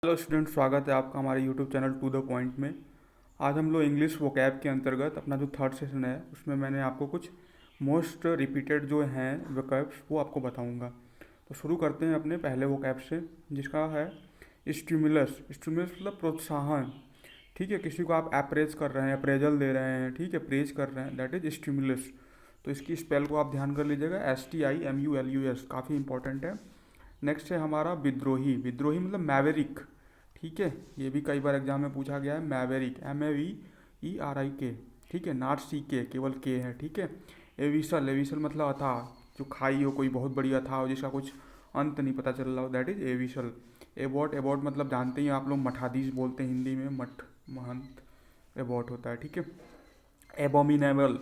Hello student, स्वागत है आपका हमारे YouTube channel to the point में। आज हम लोग इंग्लिश वोकैब के अंतर्गत अपना जो थर्ड सेशन है उसमें मैंने आपको कुछ मोस्ट रिपीटेड जो हैं वोकैब्स वो आपको बताऊंगा। तो शुरू करते हैं अपने पहले वोकैब से, जिसका है स्टिमुलस। स्टिमुलस मतलब प्रोत्साहन। ठीक है, किसी को आप अप्रेज कर रहे हैं, अप्रेजल दे रहे हैं, ठीक है, प्रेज कर रहे हैं, दैट इज स्टिमुलस। तो इसकी स्पेल को आप ध्यान कर लीजिएगा, STIMULUS, काफ़ी इंपॉर्टेंट है। नेक्स्ट है हमारा विद्रोही। विद्रोही मतलब मैवेरिक। ठीक है, ये भी कई बार एग्जाम में पूछा गया है। मैवेरिक, MAVERIK। ठीक है, नॉट CK, केवल के है। ठीक है। एविसल, एविसल मतलब अथाह, जो खाई हो, कोई बहुत बड़ी अथाह हो जिसका कुछ अंत नहीं पता चल रहा हो, दैट इज एविसल। एबॉट, एबॉट मतलब जानते ही आप लोग, मठाधीश बोलते हैं हिंदी में, मठ महंत एबॉट होता है। ठीक है। एबोमिनेबल,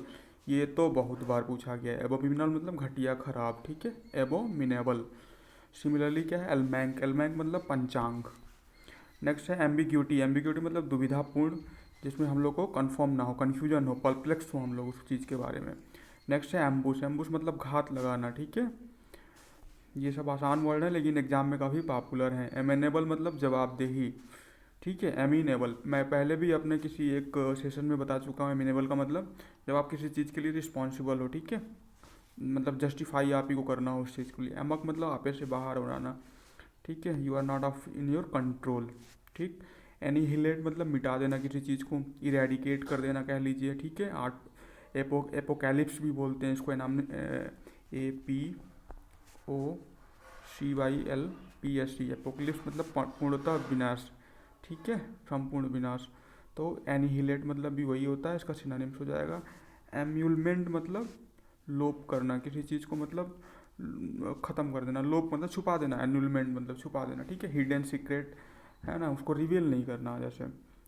ये तो बहुत बार पूछा गया है। एबोमिनेबल मतलब घटिया, खराब। ठीक है, एबोमिनेबल। सिमिलरली क्या है, एलमैंक। एलमैंक मतलब पंचांग। नेक्स्ट है एम्बिग्यूटी। एम्बिग्यूटी मतलब दुविधापूर्ण, जिसमें हम लोग को कन्फर्म ना हो, कन्फ्यूजन हो, परप्लेक्स हो हम लोग उस चीज़ के बारे में। नेक्स्ट है एम्बुश। एम्बुश मतलब घात लगाना। ठीक है, ये सब आसान वर्ड है लेकिन एग्जाम में काफ़ी पॉपुलर हैं। एमेनेबल मतलब जवाबदेही। ठीक है। एमीनेबल, मैं पहले भी अपने किसी एक सेशन में बता चुका हूँ। एमीनेबल का मतलब जब आप किसी चीज़ के लिए रिस्पॉन्सिबल हो। ठीक है, मतलब जस्टिफाई आप ही को करना हो उस चीज़ के लिए। एमक मतलब आपे से बाहर बनाना। ठीक है, you are not off in your control. ठीक। एनीहिलेट मतलब मिटा देना किसी चीज़ को, इरेडिकेट कर देना कह लीजिए। ठीक है। आर्ट एपोकैलिप्स भी बोलते हैं इसको, नाम APOCYLPS। एपोकलिप्स मतलब पूर्णतः विनाश। ठीक है, संपूर्ण विनाश। तो एनीहिलेट मतलब भी वही होता है, इसका सिनोनिम्स हो जाएगा। एम्यूलमेंट मतलब लोप करना किसी चीज़ को, मतलब ख़त्म कर देना। लोप मतलब छुपा देना, एन्यूलमेंट मतलब छुपा देना। ठीक है, हिडन सीक्रेट है ना, उसको रिवील नहीं करना, जैसे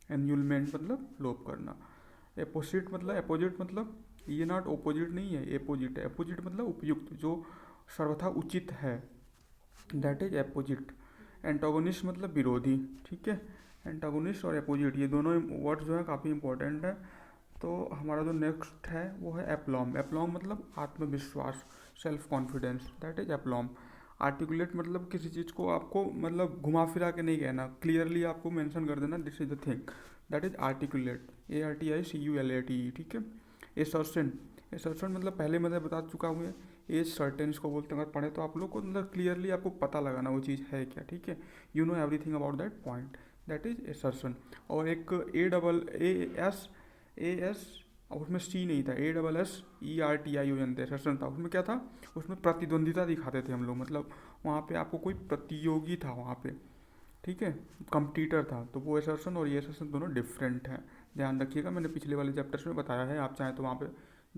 एन्यूलमेंट मतलब लोप करना। एपोजिट मतलब, एपोजिट मतलब ये नॉट ओपोजिट नहीं है, एपोजिट है। एपोजिट मतलब उपयुक्त, जो सर्वथा उचित है, दैट इज एपोजिट। एंटागोनिस्ट मतलब विरोधी। ठीक है, एंटागोनिस्ट और एपोजिट ये दोनों वर्ड जो है काफ़ी इंपॉर्टेंट है। तो हमारा जो नेक्स्ट है वो है एप्लॉम। एप्लॉम मतलब आत्मविश्वास, self confidence, that is aplomb. Articulate मतलब किसी चीज़ को आपको मतलब घुमा फिरा के नहीं कहना, क्लियरली आपको मेंशन कर देना, this is the thing, that is articulate. ARTICULATE। ठीक है। एसर्शन। एसर्शन मतलब पहले मैं बता चुका हूँ, एज सर्टेन इसको बोलते हैं। अगर पढ़े तो आप लोग को मतलब क्लियरली आपको पता लगाना वो चीज़ है क्या। ठीक है, you know everything about that point, that is assertion. और एक ASS, और उसमें C नहीं था, ASSERTION था, एसर्शन था। उसमें क्या था, उसमें प्रतिद्वंदिता दिखाते थे हम लोग, मतलब वहाँ पे आपको कोई प्रतियोगी था वहाँ पे। ठीक है, कंपटीटर था। तो वो एसर्शन और ये एसर्शन दोनों डिफरेंट हैं, ध्यान रखिएगा। मैंने पिछले वाले चैप्टर्स में बताया है, आप चाहें तो वहाँ पे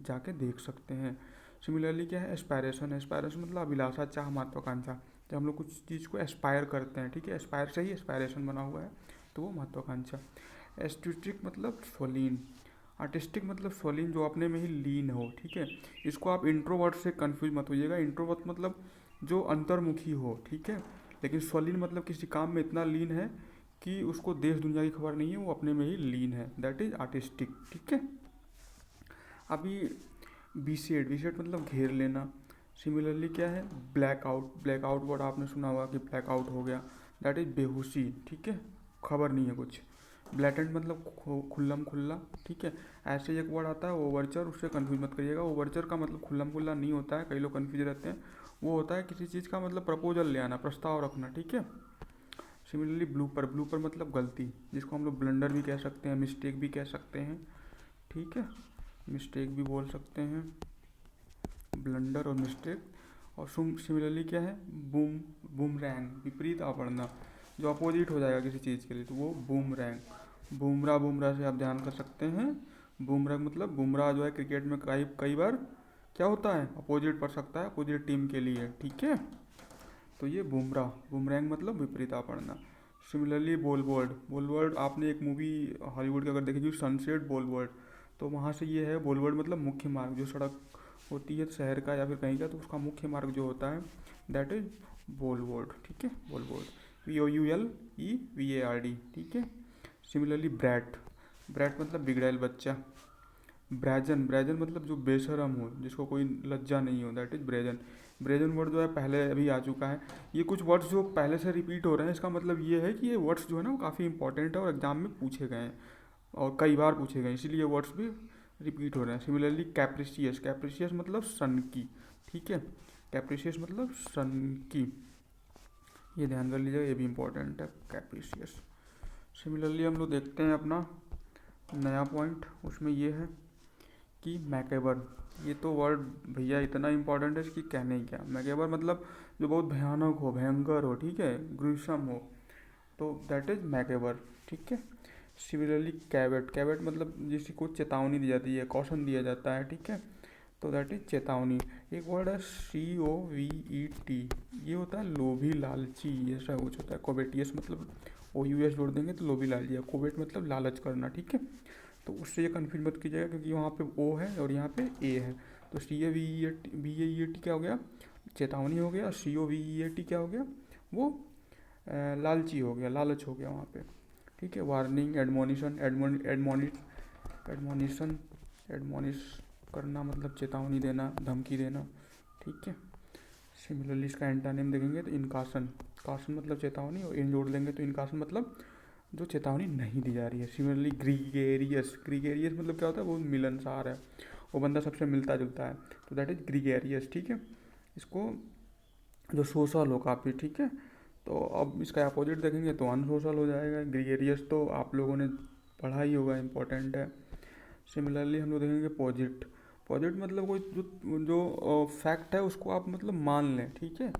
जाके देख सकते हैं। सिमिलरली क्या है, एस्पायरेशन। एस्पायरेशन मतलब अभिलाषा, चाह, महत्वाकांक्षा। जब हम लोग कुछ चीज़ को एस्पायर करते हैं, ठीक है, एस्पायर से ही एस्पायरेशन बना हुआ है, तो वो महत्वाकांक्षा। एस्ट्रिस्टिक मतलब स्वलीन। आर्टिस्टिक मतलब स्वलीन, जो अपने में ही लीन हो। ठीक है, इसको आप इंट्रोवर्ट से कंफ्यूज मत होइएगा। इंट्रोवर्ट मतलब जो अंतर्मुखी हो। ठीक है, लेकिन स्वलीन मतलब किसी काम में इतना लीन है कि उसको देश दुनिया की खबर नहीं है, वो अपने में ही लीन है, दैट इज आर्टिस्टिक। ठीक है। अभी बीसेड, बीसेड मतलब घेर लेना। सिमिलरली क्या है, ब्लैकआउट। ब्लैकआउट वर्ड आपने सुना होगा कि ब्लैकआउट हो गया, दैट इज बेहोशी। ठीक है, खबर नहीं है कुछ। ब्लैटेंट मतलब खुल्लम खुल्ला। ठीक है, ऐसे एक वर्ड आता है ओवरचर, उससे कन्फ्यूज मत करिएगा। ओवरचर का मतलब खुल्लम खुल्ला नहीं होता है, कई लोग कन्फ्यूज रहते हैं। वो होता है किसी चीज़ का मतलब प्रपोजल ले आना, प्रस्ताव रखना। ठीक है। Similarly blooper. ब्लूपर मतलब गलती, जिसको हम लोग ब्लंडर भी कह सकते हैं, मिस्टेक भी कह सकते हैं। ठीक है, मिस्टेक भी बोल सकते हैं, ब्लंडर और मिस्टेक। और सिमिलरली क्या है, बूम, बूमरैंग, विपरीत आवड़ना, जो अपोजिट हो जाएगा किसी चीज़ के लिए, तो वो बूमरैंग। बुमराह, बुमराह से आप ध्यान कर सकते हैं। बुमराह मतलब बुमराह जो है क्रिकेट में कई कई बार क्या होता है, अपोजिट पड़ सकता है अपोजिट टीम के लिए। ठीक है, तो ये बुमराह। बुमरैंग मतलब विपरीता पड़ना। सिमिलरली बोलवर्ड। बोलवर्ड आपने एक मूवी हॉलीवुड की अगर देखी, सनसेट बोलवर्ड, तो वहाँ से ये है, बोलवर्ड मतलब मुख्य मार्ग, जो सड़क होती है शहर का या फिर कहीं का, तो उसका मुख्य मार्ग जो होता है, दैट इज बोलवर्ड। ठीक है, बोलवर्ड। BOULEVARD। ठीक है। Similarly brat. ब्रैट मतलब बिगड़ैल बच्चा। ब्रैजन। ब्रैजन मतलब जो बेशरम हो, जिसको कोई लज्जा नहीं हो, दैट इज ब्रैजन। ब्रेजन वर्ड जो है पहले अभी आ चुका है। ये कुछ वर्ड्स जो पहले से रिपीट हो रहे हैं, इसका मतलब ये है कि ये वर्ड्स जो है ना वो काफ़ी इंपॉर्टेंट है और एग्जाम में पूछे गए हैं और कई बार पूछे गए, इसीलिए वर्ड्स भी रिपीट हो रहे हैं। सिमिलरली कैप्रिशियस, कैप्रिशियस मतलब सन की, ठीक है, कैप्रिशियस मतलब सन की, ये ध्यान कर लीजिएगा, ये भी इंपॉर्टेंट है कैप्रिशियस। सिमिलरली हम लोग देखते हैं अपना नया पॉइंट, उसमें ये है कि मैकेबर, ये तो वर्ड भैया इतना इंपॉर्टेंट है इसकी कहने ही क्या। मैकेबर मतलब जो बहुत भयानक हो, भयंकर हो, ठीक है, ग्रुसम हो, तो दैट इज मैकेबर, ठीक है। सिमिलरली कैवेट, कैवेट मतलब जिसको चेतावनी दी जाती है, कॉशन दिया जाता है, ठीक है, तो दैट इज चेतावनी। एक वर्ड है COVET, ये होता है लोभी लालची, ऐसा कुछ होता है। कोवेटियस मतलब OUS जोड़ देंगे तो लोभी लालची, कोवेट मतलब लालच करना, ठीक है। तो उससे ये कन्फ्यूज मत कीजिएगा क्योंकि वहाँ पे O है और यहाँ पे A है। तो CAVET क्या हो गया, चेतावनी हो गया। COVET क्या हो गया, वो लालची हो गया, लालच हो गया वहाँ पे, ठीक है। वार्निंग, एडमोनिशन, एडमोनिशन, एडमोनिश करना मतलब चेतावनी देना, धमकी देना, ठीक है। सिमिलरली इसका एंटानिम देखेंगे तो इनकाशन, काशन मतलब चेतावनी और इन जोड़ लेंगे तो इनकाशन मतलब जो चेतावनी नहीं दी जा रही है। सिमिलरली ग्रीगेरियस, ग्रीगेरियस मतलब क्या होता है, वो मिलनसार है, वो बंदा सबसे मिलता जुलता है, तो दैट इज ग्रीगेरियस, ठीक है। इसको जो सोशल हो काफ़ी, ठीक है, तो अब इसका अपोजिट देखेंगे तो अनसोशल हो जाएगा। ग्रीगेरियस तो आप लोगों ने पढ़ा ही होगा, इंपॉर्टेंट है। सिमिलरली हम लोग देखेंगे पॉजिट, पॉजिट मतलब कोई जो जो फैक्ट है उसको आप मतलब मान लें, ठीक है,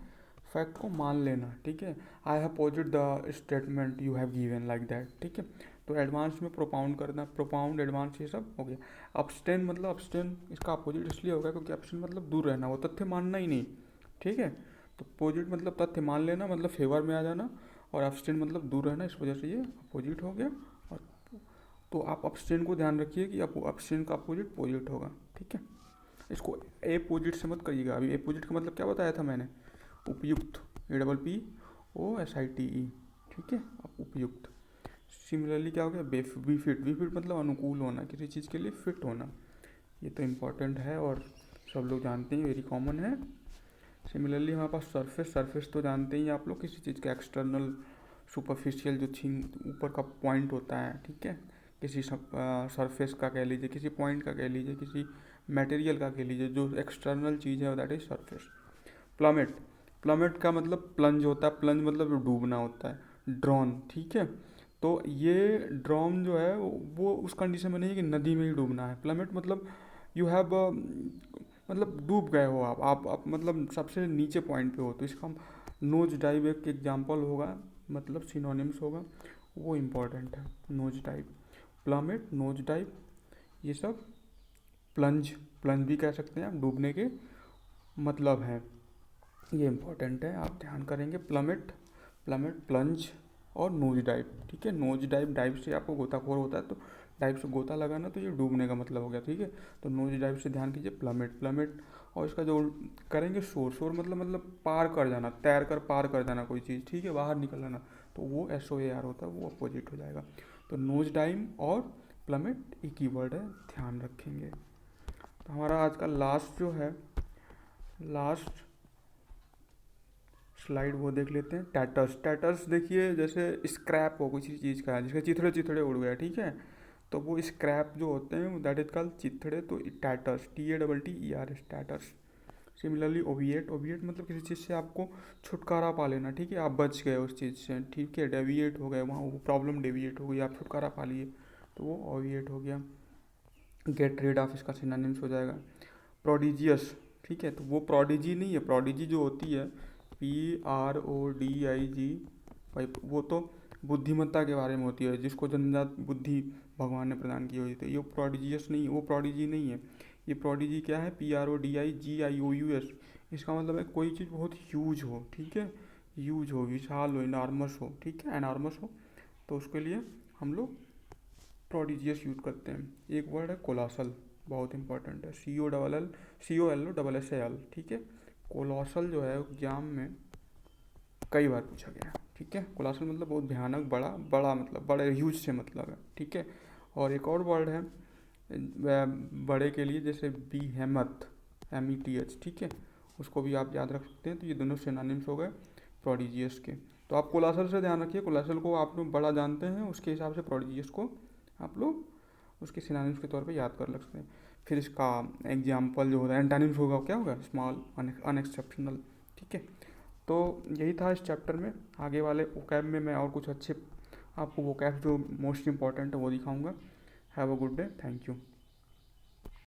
फैक्ट को मान लेना, ठीक है। I have posit the statement you have given like that, ठीक है। तो एडवांस में प्रोपाउंड करना, प्रोपाउंड, एडवांस, ये सब हो गया। अब्सटेन मतलब अब्सटेन इसका अपोजिट इसलिए होगा क्योंकि अब्सटेन मतलब दूर रहना, वो तथ्य मानना ही नहीं, ठीक है। तो पोजिट मतलब तथ्य मान लेना, मतलब फेवर में आ जाना, और अब्सटेन मतलब दूर रहना, इस वजह से ये अपोजिट हो गया। और तो आप अब्सटेन को ध्यान रखिए कि अब्सटेन का अपोजिट पोजिट होगा, ठीक है। इसको एपोजिट से मत करिएगा। अभी एपोजिट का मतलब क्या बताया था मैंने, उपयुक्त, APPOSITE, ठीक है, उपयुक्त। सिमिलरली क्या हो गया, बीफिट, बीफिट मतलब अनुकूल होना, किसी चीज़ के लिए फिट होना, ये तो इम्पॉर्टेंट है और सब लोग जानते हैं, वेरी कॉमन है। सिमिलरली हमारे पास सरफेस, सरफेस तो जानते ही आप लोग, किसी चीज़ का एक्सटर्नल सुपरफिशियल जो ऊपर का पॉइंट होता है, ठीक है, किसी सरफेस का कह लीजिए, किसी पॉइंट का कह लीजिए, किसी मटेरियल का कह लीजिए, जो एक्सटर्नल चीज़ है that is surface. Plummet, plummet का मतलब प्लंज होता है, प्लंज मतलब डूबना होता है। ड्रॉन, ठीक है, तो ये ड्रॉन जो है वो उस कंडीशन में नहीं है कि नदी में ही डूबना है। प्लमेट मतलब यू हैव मतलब डूब गए हो आप मतलब सबसे नीचे पॉइंट पे हो, तो इसका नोज डाइव एक एग्जांपल होगा, मतलब सिनोनिम्स होगा, वो इम्पोर्टेंट है। Nose dive, plummet, nose dive, ये सब प्लंज, प्लंज भी कह सकते हैं आप, डूबने के मतलब है, ये इम्पोर्टेंट है, आप ध्यान करेंगे। प्लमेट, प्लमेट, प्लंज और नोज डाइव, ठीक है। नोज डाइव, डाइव से आपको गोताखोर होता है तो डाइव से गोता लगाना, तो ये डूबने का मतलब हो गया, ठीक है। तो नोज डाइव से ध्यान कीजिए प्लमेट, प्लमेट। और इसका जो करेंगे शोर, शोर मतलब पार कर जाना, तैर कर पार कर जाना कोई चीज़, ठीक है, बाहर निकल जाना, तो वो SOAR होता है, वो अपोजिट हो जाएगा। तो नोज डाइव और प्लमेट एक ही वर्ड है, ध्यान रखेंगे। तो हमारा आज का लास्ट जो है, लास्ट स्लाइड वो देख लेते हैं। टैटर्स, टैटर्स देखिए जैसे स्क्रैप हो किसी चीज़ का, जिसके चिथड़े चिथड़े उड़ गए, ठीक है, तो वो स्क्रैप जो होते हैं दैट इज कॉल्ड चिथड़े, तो टैटर्स, TATTERS, टैटर्स। सिमिलरली ओविएट, ओविएट मतलब किसी चीज़ से आपको छुटकारा पा लेना, ठीक है, आप बच गए उस चीज़ से, ठीक है, डेविएट हो गए, वहाँ वो प्रॉब्लम डेविएट हो गई, आप छुटकारा पा लिए, तो वो ओविएट हो गया। गेट रीड ऑफ इसका सिनोनिम्स हो जाएगा। प्रोडिजियस, ठीक है, तो वो प्रोडिजी नहीं है, प्रोडिजी जो होती है PRODIG, भाई वो तो बुद्धिमत्ता के बारे में होती है, जिसको जन्मजात बुद्धि भगवान ने प्रदान की हुई, तो ये प्रोडिजियस नहीं है, वो प्रोडिजी नहीं है। ये प्रोडिजी क्या है, PRODIGIOUS, इसका मतलब है कोई चीज़ बहुत ह्यूज हो, ठीक है, ह्यूज हो, विशाल हो, इनार्मस हो, ठीक है, एनार्मस हो, तो उसके लिए हम लोग प्रोडिजियस यूज करते हैं। एक वर्ड है कोलासल, बहुत इंपॉर्टेंट है, COLOSSAL, ठीक है। कोलासल जो है एग्जाम में कई बार पूछा गया, ठीक है। कोलासल मतलब बहुत भयानक, बड़ा, बड़ा मतलब बड़े, ह्यूज से मतलब है, ठीक है। और एक और वर्ड है बड़े के लिए, जैसे बीहेमथ, METH, ठीक है, उसको भी आप याद रख सकते हैं। तो ये दोनों सिनोनिम्स हो गए प्रोडिजियस के। तो आप कोलासल से ध्यान रखिए, कोलासल को आप लोग बड़ा जानते हैं, उसके हिसाब से प्रोडिजियस को आप लोग उसके सिनोनिम्स के तौर पे याद कर सकते हैं। फिर इसका एग्जाम्पल जो होता है एंटोनिम्स होगा, क्या होगा, स्मॉल, अनएक्सेप्शनल। ठीक है, तो यही था इस चैप्टर में। आगे वाले वोकैब में मैं और कुछ अच्छे आपको वोकैब जो मोस्ट इंपॉर्टेंट है वो दिखाऊंगा। Have a good day, thank you.